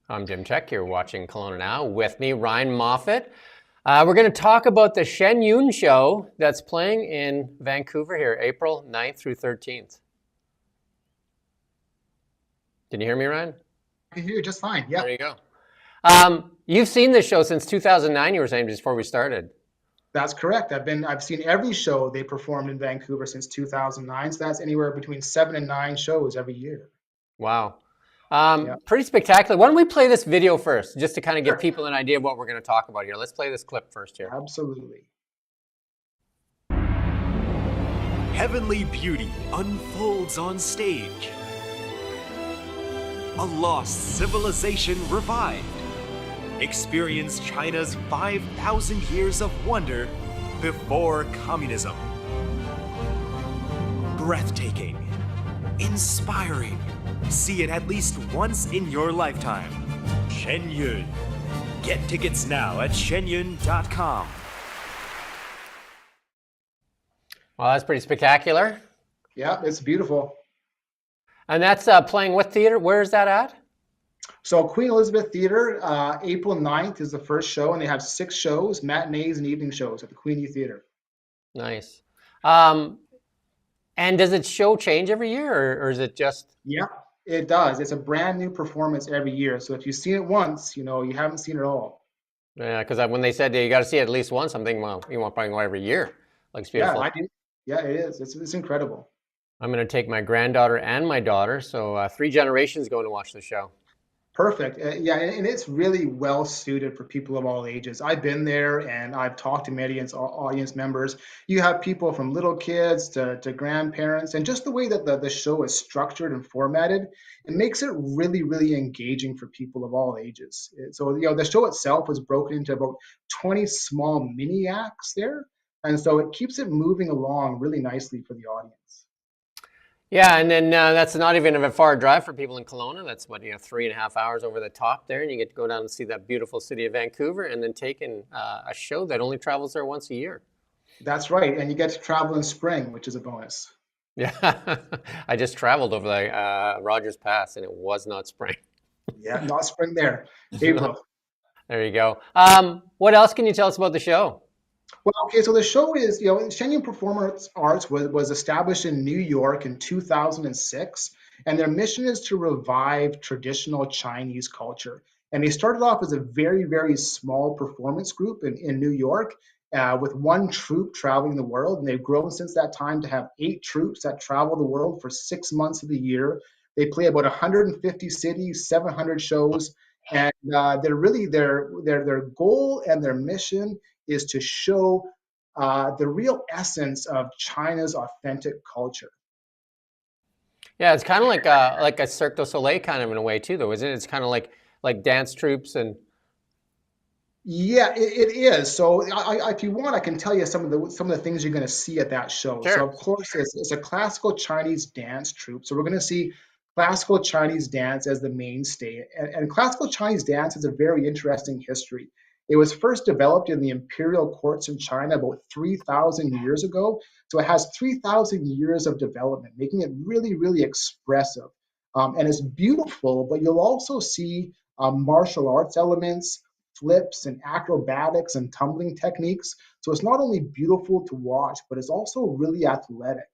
I'm Jim Check. You're watching Kelowna Now with me, Ryan Moffat. We're going to talk about the Shen show that's playing in Vancouver here, April 9th through 13th. Can you hear me, Ryan? I can hear you just fine. There Yep, you go. You've seen this show since 2009, you were saying, just before we started. that's correct. I've seen every show they performed in Vancouver since 2009. So that's anywhere between 7 and 9 shows every year. Wow. Yeah, Pretty spectacular. Why don't we play this video first, just to kind of give sure. people an idea of what we're going to talk about here. Let's play this clip first here. Absolutely. Heavenly beauty unfolds on stage. A lost civilization revived. Experience China's 5,000 years of wonder before communism. Breathtaking, inspiring. See it at least once in your lifetime. Shen Yun. Get tickets now at shenyun.com. Well, that's pretty spectacular. Yeah, it's beautiful. And that's playing what theater? Where is that at? So Queen Elizabeth Theatre, April 9th is the first show, and they have 6 shows, matinees and evening shows at the Queenie Theatre. Nice. Um, and does it show change every year, or is it just? Yeah, it does. It's a brand new performance every year. So if you've seen it once, you haven't seen it all. Yeah, because when they said you got to see it at least once, I'm thinking, well, you want probably go every year. Looks Yeah, beautiful. I do. Yeah, it is. It's incredible. I'm going to take my granddaughter and my daughter, so 3 generations going to watch the show. Perfect. Yeah, and it's really well suited for people of all ages. I've been there and I've talked to many audience members. You have people from little kids to grandparents, and just the way that the show is structured and formatted, it makes it really, really engaging for people of all ages. So, the show itself was broken into about 20 small mini acts there. And so it keeps it moving along really nicely for the audience. Yeah, and then that's not even a far drive for people in Kelowna. That's what, 3.5 hours over the top there, and you get to go down and see that beautiful city of Vancouver, and then take in a show that only travels there once a year. That's right. And you get to travel in spring, which is a bonus. Yeah, I just traveled over the Rogers Pass, and it was not spring. Yeah, not spring there. April. There you go. What else can you tell us about the show? Well, okay, so the show is, Shenyang Performance Arts was established in New York in 2006, and their mission is to revive traditional Chinese culture. And they started off as a very, very small performance group in New York with one troupe traveling the world. And they've grown since that time to have 8 troupes that travel the world for 6 months of the year. They play about 150 cities, 700 shows, and they're really their goal and their mission is to show the real essence of China's authentic culture. Yeah, it's kind of like a Cirque du Soleil kind of in a way too, though, isn't it? It's kind of like dance troupes and. Yeah, it is. So, if you want, I can tell you some of the things you're going to see at that show. So, Sure. of course, it's a classical Chinese dance troupe. So, we're going to see classical Chinese dance as the mainstay. And classical Chinese dance has a very interesting history. It was first developed in the imperial courts in China about 3,000 years ago. So, it has 3,000 years of development, making it really, really expressive. And it's beautiful, but you'll also see martial arts elements, flips and acrobatics and tumbling techniques. So it's not only beautiful to watch, but it's also really athletic.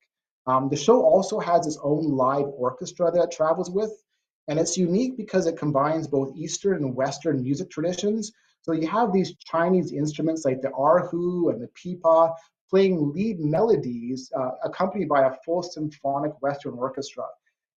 The show also has its own live orchestra that it travels with, and it's unique because it combines both Eastern and Western music traditions. So you have these Chinese instruments like the erhu and the pipa playing lead melodies accompanied by a full symphonic Western orchestra.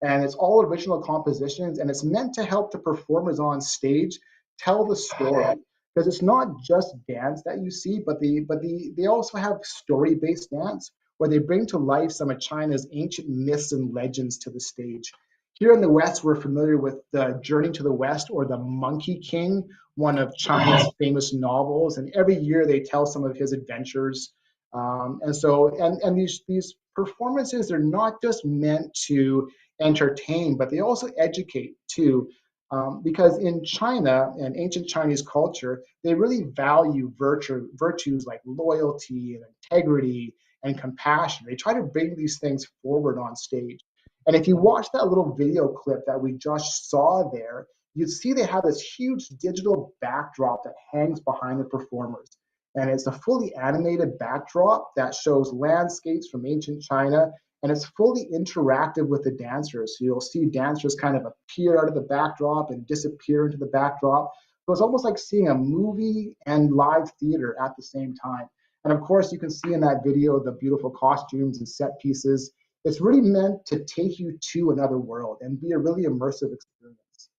And it's all original compositions, and it's meant to help the performers on stage tell the story because it's not just dance that you see, but they also have story based dance where they bring to life some of China's ancient myths and legends to the stage. Here in the West, we're familiar with the Journey to the West or the Monkey King, one of China's famous novels, and every year they tell some of his adventures. And these performances are not just meant to entertain, but they also educate too because in China and ancient Chinese culture, they really value virtues like loyalty and integrity and compassion. They try to bring these things forward on stage. And if you watch that little video clip that we just saw there, you'd see they have this huge digital backdrop that hangs behind the performers. And it's a fully animated backdrop that shows landscapes from ancient China, and it's fully interactive with the dancers. So you'll see dancers kind of appear out of the backdrop and disappear into the backdrop. So it's almost like seeing a movie and live theater at the same time. And of course, you can see in that video the beautiful costumes and set pieces. It's really meant to take you to another world and be a really immersive experience.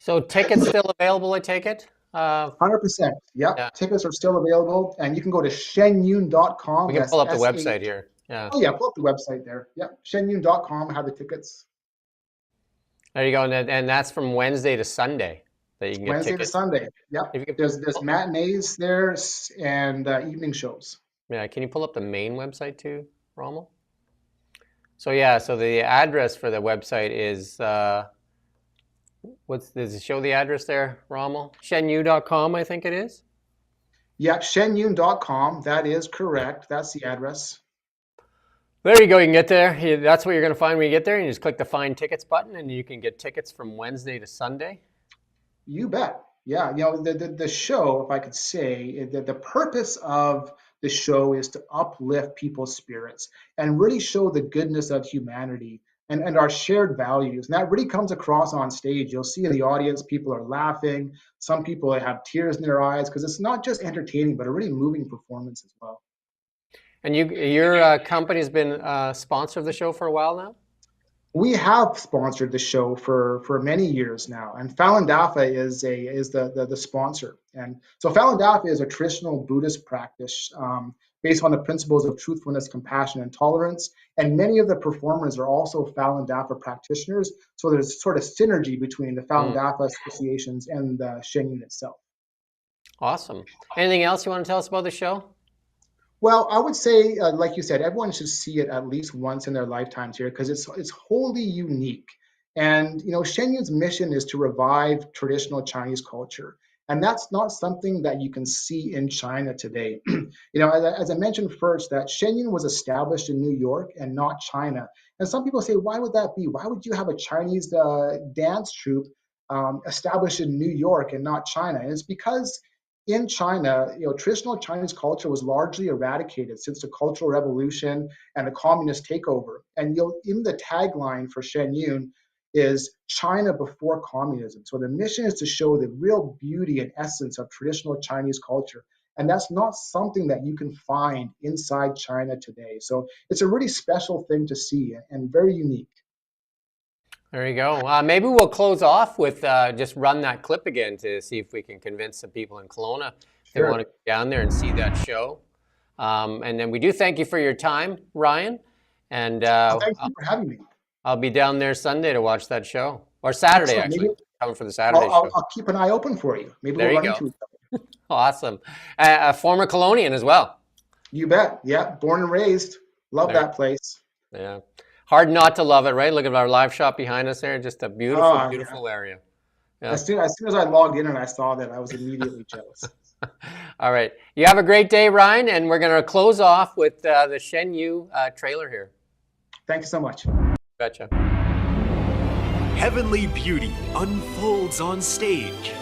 So tickets still available, I take it? 100%. Yep. Yeah. Tickets are still available, and you can go to shenyun.com. We can pull up the website here. Yeah. Oh, yeah, pull up the website there. Yep. shenyun.com, have the tickets. There you go. And that's from Wednesday to Sunday that you can get Wednesday tickets. to Sunday. Yep. There's matinees there and evening shows. Yeah. Can you pull up the main website too, Rommel? So yeah, so the address for the website is does it show the address there, Rommel? Shenyun.com, I think it is. Yeah, shenyun.com. That is correct. That's the address. There you go. You can get there. That's what you're going to find when you get there. You just click the Find Tickets button, and you can get tickets from Wednesday to Sunday. You bet. Yeah, the show, if I could say, the purpose of the show is to uplift people's spirits and really show the goodness of humanity and our shared values. And that really comes across on stage. You'll see in the audience, people are laughing. Some people have tears in their eyes because it's not just entertaining, but a really moving performance as well. And your company's been a sponsor of the show for a while now? We have sponsored the show for many years now, and Falun Dafa is the sponsor. And so Falun Dafa is a traditional Buddhist practice based on the principles of truthfulness, compassion, and tolerance. And many of the performers are also Falun Dafa practitioners. So there's sort of synergy between the Falun Dafa associations and the Shenyun itself. Awesome. Anything else you want to tell us about the show? Well, I would say, like you said, everyone should see it at least once in their lifetimes here because it's wholly unique. And Shenyun's mission is to revive traditional Chinese culture, and that's not something that you can see in China today. As I mentioned first, that Shenyun was established in New York and not China. And some people say, why would that be? Why would you have a Chinese dance troupe established in New York and not China? And it's because in China, traditional Chinese culture was largely eradicated since the Cultural Revolution and the communist takeover. And in the tagline for Shenyun is China before communism. So the mission is to show the real beauty and essence of traditional Chinese culture. And that's not something that you can find inside China today. So it's a really special thing to see and very unique. There you go. Maybe we'll close off with just run that clip again to see if we can convince some people in Kelowna if they want to go down there and see that show. And then we do thank you for your time, Ryan. And thank you for having me. I'll be down there Sunday to watch that show. Or Saturday, actually. Coming for the Saturday show. I'll keep an eye open for you. Maybe there we'll you run into each other. Awesome. A former Kelownian as well. You bet. Yeah, born and raised. Love that place. Yeah. Hard not to love it, right? Look at our live shop behind us there. Just a beautiful, beautiful area. Yeah. As soon as I logged in and I saw that, I was immediately jealous. All right. You have a great day, Ryan, and we're going to close off with the Shenyun trailer here. Thank you so much. Betcha. Heavenly beauty unfolds on stage.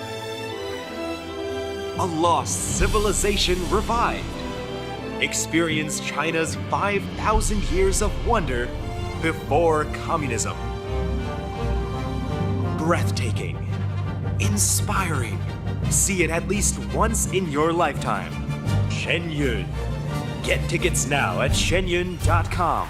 A lost civilization revived. Experience China's 5,000 years of wonder before communism. Breathtaking, inspiring. See it at least once in your lifetime. Shenyun. Get tickets now at shenyun.com.